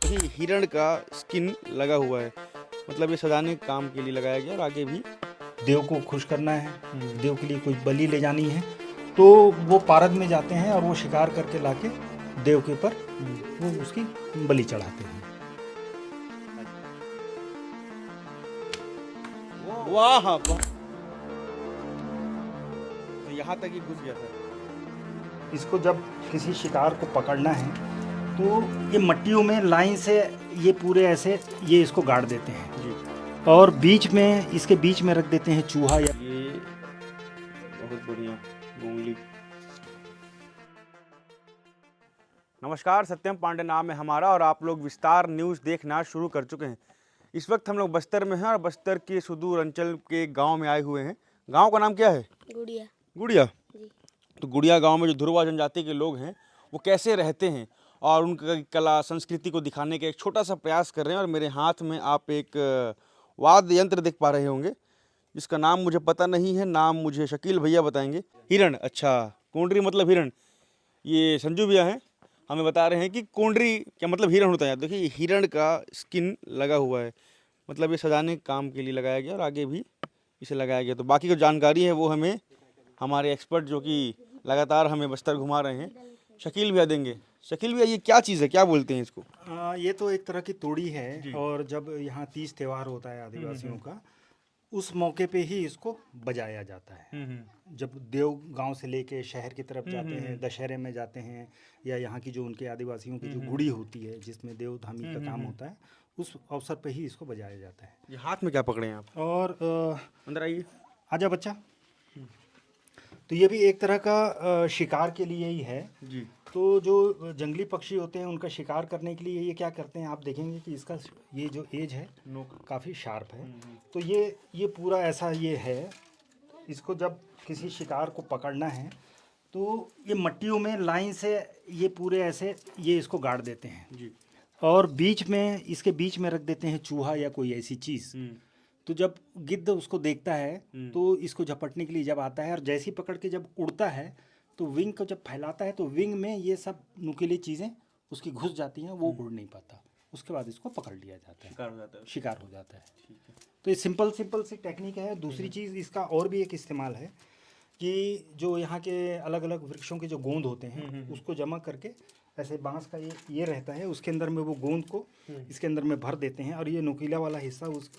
देखिए हिरण का स्किन लगा हुआ है, मतलब ये सजाने के काम के लिए लगाया गया और आगे भी देव को खुश करना है, देव के लिए कोई बलि ले जानी है, तो वो पारद में जाते हैं और वो शिकार करके लाके देव के ऊपर वो उसकी बलि चढ़ाते हैं। वाह वाह, तो यहाँ तक ही घुस गया था। इसको जब किसी शिकार को पकड़ना है तो ये मट्टियों में लाइन से ये पूरे ऐसे ये इसको गाड़ देते हैं जी, और बीच में इसके बीच में रख देते हैं चूहा या ये बहुत बढ़िया मूंगली। नमस्कार, सत्यम पांडे नाम है हमारा और आप लोग विस्तार न्यूज़ देखना शुरू कर चुके हैं। इस वक्त हम लोग बस्तर में हैं और बस्तर के सुदूर अंचल के गांव में आए हुए हैं। गांव का नाम क्या है? गुड़िया गुड़िया। जी। तो गुड़िया गांव में जो धुरवा जनजाति के लोग हैं वो कैसे रहते हैं और उनका कला संस्कृति को दिखाने का एक छोटा सा प्रयास कर रहे हैं। और मेरे हाथ में आप एक वाद्य यंत्र देख पा रहे होंगे जिसका नाम मुझे पता नहीं है, नाम मुझे शकील भैया बताएंगे। हिरण, अच्छा कोंडरी मतलब हिरण। ये संजू भैया हैं, हमें बता रहे हैं कि कोंडरी क्या मतलब हिरण होता है। देखिए हिरण का स्किन लगा हुआ है, मतलब ये सजाने के काम के लिए लगाया गया और आगे भी इसे लगाया गया। तो बाकी जो जानकारी है वो हमें हमारे एक्सपर्ट जो कि लगातार हमें बस्तर घुमा रहे हैं, शकील भैया देंगे। शकील भैया ये क्या चीज़ है, क्या बोलते हैं इसको? ये तो एक तरह की तोड़ी है और जब यहाँ तीज त्यौहार होता है आदिवासियों का उस मौके पे ही इसको बजाया जाता है। जब देव गांव से लेके शहर की तरफ जाते हैं, दशहरे में जाते हैं या यहाँ की जो उनके आदिवासियों की जो गुड़ी होती है जिसमें देव धामी का काम होता है उस अवसर पे ही इसको बजाया जाता है। ये हाथ में क्या पकड़े हैं आप? और अंदर आइए। आजा बच्चा। तो ये भी एक तरह का शिकार के लिए ही है। जी। तो जो जंगली पक्षी होते हैं उनका शिकार करने के लिए ये क्या करते हैं, आप देखेंगे कि इसका ये जो एज है काफ़ी शार्प है। तो ये पूरा ऐसा ये है। इसको जब किसी शिकार को पकड़ना है तो ये मट्टियों में लाइन से ये पूरे ऐसे ये इसको गाड़ देते हैं जी। और बीच में इसके बीच में रख देते हैं चूहा या कोई ऐसी चीज़। तो जब गिद्ध उसको देखता है तो इसको झपटने के लिए जब आता है और जैसी पकड़ के जब उड़ता है तो विंग को जब फैलाता है तो विंग में ये सब नुकीली चीज़ें उसकी घुस जाती हैं, वो उड़ नहीं पाता। उसके बाद इसको पकड़ लिया जाता है, शिकार हो जाता है। शिकार हो जाता है। तो ये सिंपल सी टेक्निक है। दूसरी चीज़ इसका और भी एक इस्तेमाल है कि जो यहाँ के अलग अलग वृक्षों के जो गोंद होते हैं उसको जमा करके ऐसे बांस का ये रहता है, उसके अंदर में वो गोंद को इसके अंदर में भर देते हैं और ये नुकीला वाला हिस्सा उस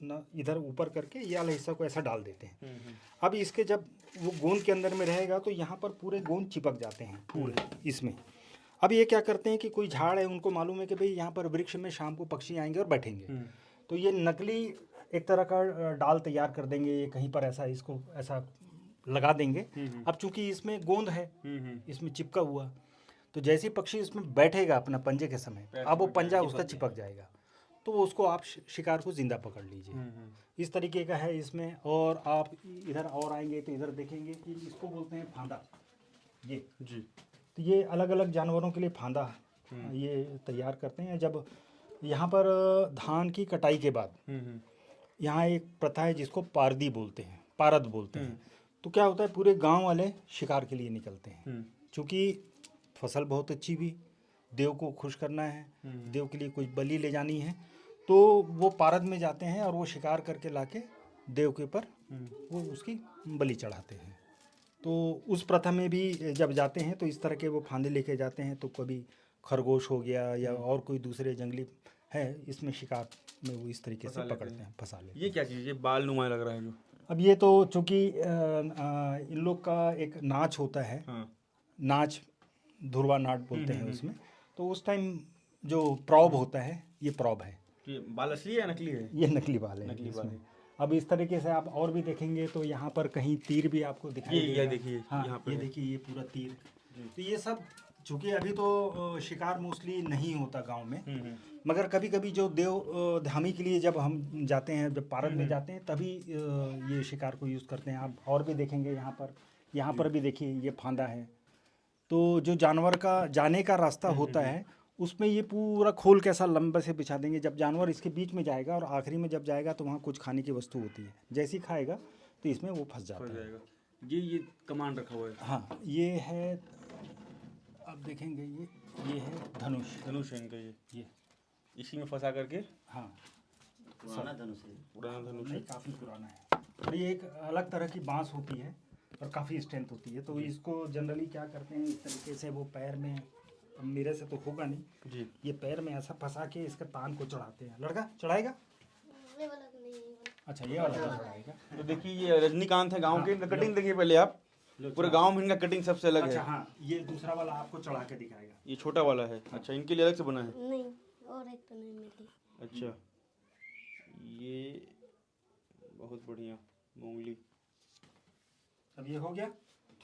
ना इधर ऊपर करके ये वाला हिस्सा को ऐसा डाल देते हैं। अब इसके जब वो गोंद के अंदर में रहेगा तो यहाँ पर पूरे गोंद चिपक जाते हैं पूरे इसमें। अब ये क्या करते हैं कि कोई झाड़ है, उनको मालूम है कि भाई यहाँ पर वृक्ष में शाम को पक्षी आएंगे और बैठेंगे, तो ये नकली एक तरह का डाल तैयार कर देंगे, ये कहीं पर ऐसा इसको ऐसा लगा देंगे। अब चूंकि इसमें गोंद है इसमें चिपका हुआ, तो जैसे ही पक्षी इसमें बैठेगा अपना पंजे के समय अब वो पंजा उसका चिपक जाएगा, तो उसको आप शिकार को जिंदा पकड़ लीजिए। इस तरीके का है इसमें। और आप इधर और आएंगे तो इधर देखेंगे कि इसको बोलते हैं फांदा। ये जी। तो ये अलग अलग जानवरों के लिए फांदा ये तैयार करते हैं। जब यहाँ पर धान की कटाई के बाद यहाँ एक प्रथा है जिसको पारदी बोलते हैं, पारद बोलते हैं। तो क्या होता है, पूरे गांव वाले शिकार के लिए निकलते हैं। चूँकि फसल बहुत अच्छी भी, देव को खुश करना है, देव के लिए कोई बलि ले जानी है, तो वो पारद में जाते हैं और वो शिकार करके लाके देव के ऊपर वो उसकी बलि चढ़ाते हैं। तो उस प्रथा में भी जब जाते हैं तो इस तरह के वो फांदे लेके जाते हैं। तो कभी खरगोश हो गया या और कोई दूसरे जंगली है, इसमें शिकार में वो इस तरीके से पकड़ते हैं, फंसा लेते हैं। ये क्या चीज़ है? ये बाल नुमा लग रहा है जो। अब ये तो चूँकि इन लोग का एक नाच होता है, नाच धुरवा नाट बोलते हैं उसमें। तो उस टाइम जो प्रॉब होता है, ये प्रॉब है। ये बाल असली है या नकली है? ये नकली बाल है इसमें। अब इस तरीके से आप और भी देखेंगे तो यहाँ पर कहीं तीर भी आपको दिखाई देगा। ये देखिए, हाँ, यहाँ पे ये है। देखिए ये पूरा तीर। तो ये सब चूँकि अभी तो शिकार मोस्टली नहीं होता गांव में, मगर कभी कभी जो देव धामी के लिए जब हम जाते हैं, जब पारद में जाते हैं, तभी ये शिकार को यूज़ करते हैं। आप और भी देखेंगे यहाँ पर भी देखिए ये फांदा है। तो जो जानवर का जाने का रास्ता होता है उसमें ये पूरा खोल के ऐसा लंबे से बिछा देंगे। जब जानवर इसके बीच में जाएगा और आखिरी में जब जाएगा तो वहाँ कुछ खाने की वस्तु होती है, जैसे ही खाएगा तो इसमें वो फंस जाता है। ये कमान रखा हुआ है। हाँ, ये है आप देखेंगे ये है धनुष। धनुष है इनका ये इसी में फंसा करके। हाँ, पुराना धनुष है। पुराना धनुष नहीं है। काफ़ी पुराना है। और ये एक अलग तरह की बांस होती है और काफ़ी स्ट्रेंथ होती है। तो इसको जनरली क्या करते हैं, इस तरीके से वो पैर में, अब मेरे से तो होगा नहीं जी। ये पैर में ऐसा फंसा के इसके तान को चढ़ाते हैं। लड़का चढ़ाएगा? अच्छा, ये वाला चढ़ाएगा। तो देखिए ये रजनीकांत है गांव के, इनका कटिंग देखिए पहले आप, पूरे गांव में इनका कटिंग सबसे अलग अच्छा है। हाँ, ये दूसरा वाला आपको चढ़ा के दिखाएगा। ये छोटा वाला है। अच्छा, इनके लिए अलग से बना है। नहीं, और एक तो नहीं मिली। अच्छा, ये बहुत बढ़िया मूंगली। अब ये हो गया।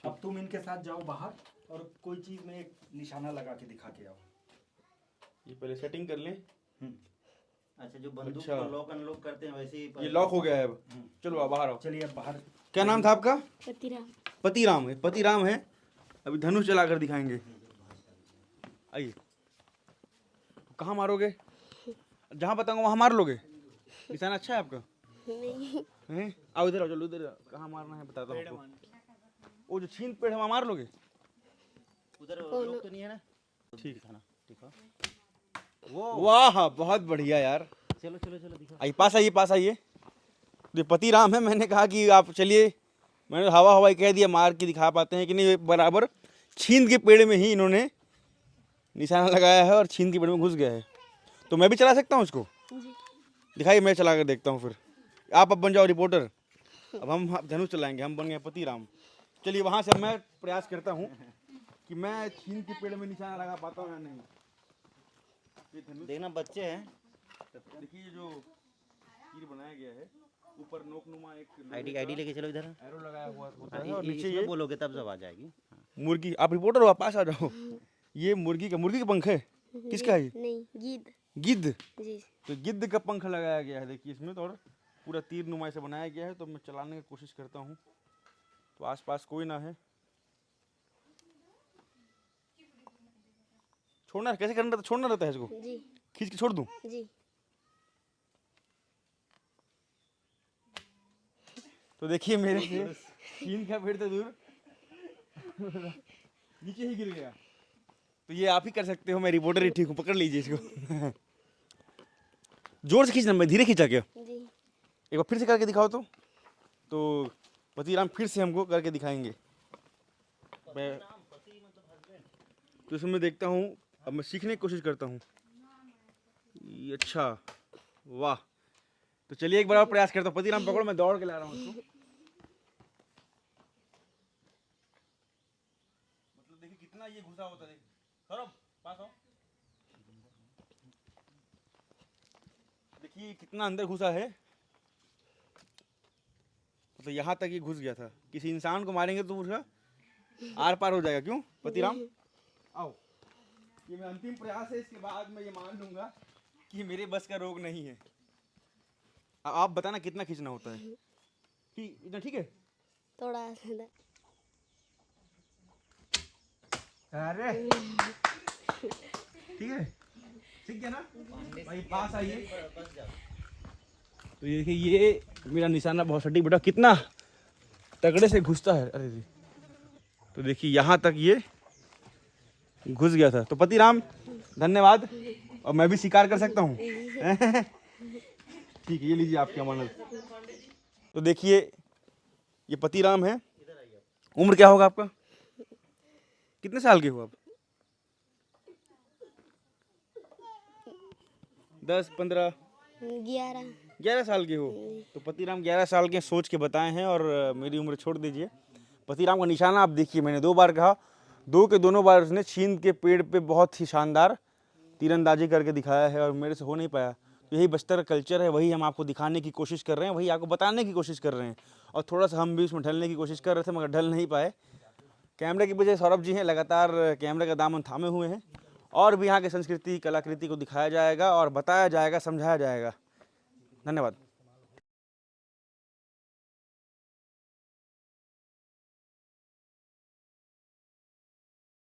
अब तुम इनके साथ जाओ बाहर और कोई चीज़ में एक निशाना लगा के दिखा के आओ। ये पहले सेटिंग कर लें। अच्छा, जो बंदूक अच्छा। को लॉक अनलॉक करते हैं वैसे ही ये लॉक हो गया है अब। चलो आप बाहर आओ। चलिए अब बाहर। क्या नाम था आपका? पतिराम। पतिराम है। पतिराम है। अभी धनुष चला कर दिखाएंगे। आइए। कहाँ मारोगे? जहाँ बताऊंगा वहाँ मार लोगे? निशाना अच्छा है आपका? नहीं, हैं? आओ इधर आओ, चलो इधर। कहाँ मारना है बताता हूँ आपको। वो जो छीन पेड़ है वहाँ मार लोगे? उधर लोग तो नहीं है ना? ठीक है ना, ठीक है। वाह, बहुत बढ़िया यार। चलो चलो चलो दिखा। आइए, पास आइए, पास आइए। ये पतिराम है। मैंने कहा कि आप चलिए, मैंने हवा हवाई कह दिया, मार के दिखा पाते हैं कि नहीं। बराबर छींद के पेड़ में ही इन्होंने निशाना लगाया है और छींद के पेड़ में घुस गया है। तो मैं भी चला सकता हूँ इसको? जी। दिखाइए, मैं चला कर देखता हूँ। फिर आप अब बन जाओ रिपोर्टर। अब हम धनुष चलाएंगे, हम बन गए पतिराम। चलिए, वहाँ से मैं प्रयास करता हूँ कि मैं छींद के पेड़ में निशाना लगा पाता हूँ या नहीं। ये धनुष देखना, बच्चे हैं। देखिए, जो तीर बनाया गया है, ऊपर नोकनुमा एक आईडी लेके चलो इधर। एरो लगाया हुआ होता हाँ, है और नीचे इसमें ये बोलोगे तब जब आ जाएगी। मुर्गी। आप रिपोर्टर हो, आप पास आ जाओ। ये मुर्गी का पंख है। किसका है ये? नहीं, गिद्ध। गिद्ध। जी। तो गिद्ध का पंख लगाया गया है देखिए इसमें तो, और पूरा तीर नुमाई से बनाया गया है। तो मैं चलाने की कोशिश करता हूँ, तो आसपास कोई ना है। छोड़ना कैसे करना रहता? छोड़ना रहता है इसको, जी। खींच के छोड़ दूँ? जी। तो देखिए मेरे से छीन का पेड़ तो दूर नीचे ही गिर गया। तो ये आप ही कर सकते हो, मैं रिपोर्टर ही ठीक हूँ। पकड़ लीजिए इसको। जोर से खींचना, मैं धीरे खींचा क्या? जी। एक बार फिर से करके दिखाओ तो पतिराम फिर से हमको करके दिखाएंगे। मैं तो इसमें देखता हूँ, अब मैं सीखने की कोशिश करता हूँ। ये अच्छा, वाह। तो चलिए एक बार और प्रयास करता हूँ। पतिराम पकड़ो, मैं दौड़ के ला रहा हूँ इसको। मतलब देखिए कितना ये घुसा होता है। सौरभ, पास आओ। देखिए कितना अंदर घुसा है। तो यहाँ तक ये घुस गया था। किसी इंसान को मारेंगे तो उसका आर पार हो जाएगा। क्यों पतिराम? आओ, ये मेरा अंतिम प्रयास है। इसके बाद मैं ये मान लूंगा कि मेरे बस का रोग नहीं है। आप बताना कितना खींचना होता है? इतना ठीक है? थोड़ा सा। अरे ठीक है, ठीक है ना भाई? पास आइए। तो ये देखिए, ये मेरा निशाना बहुत सटीक बेटा, कितना तगड़े से घुसता है। अरे जी, तो देखिए यहाँ तक ये घुस गया था। तो पतिराम धन्यवाद, और मैं भी शिकार कर सकता हूँ। ठीक है, ये लीजिए आपकी अमानत। तो देखिए ये पतिराम है। उम्र क्या होगा आपका? कितने साल के हो आप? 10, 15, 11 साल के हो। तो पतिराम 11 साल के सोच के बताए हैं, और मेरी उम्र छोड़ दीजिए। पतिराम का निशाना आप देखिए, मैंने 2 बार कहा, 2 के दोनों बार उसने छींद के पेड़ पे बहुत ही शानदार तीरंदाजी करके दिखाया है, और मेरे से हो नहीं पाया। तो यही बस्तर का कल्चर है, वही हम आपको दिखाने की कोशिश कर रहे हैं, वही आपको बताने की कोशिश कर रहे हैं। और थोड़ा सा हम भी उसमें ढलने की कोशिश कर रहे थे, मगर ढल नहीं पाए। कैमरे की वजह सौरभ जी हैं, लगातार कैमरे का दामन थामे हुए हैं। और भी यहाँ की संस्कृति कलाकृति को दिखाया जाएगा और बताया जाएगा, समझाया जाएगा। धन्यवाद।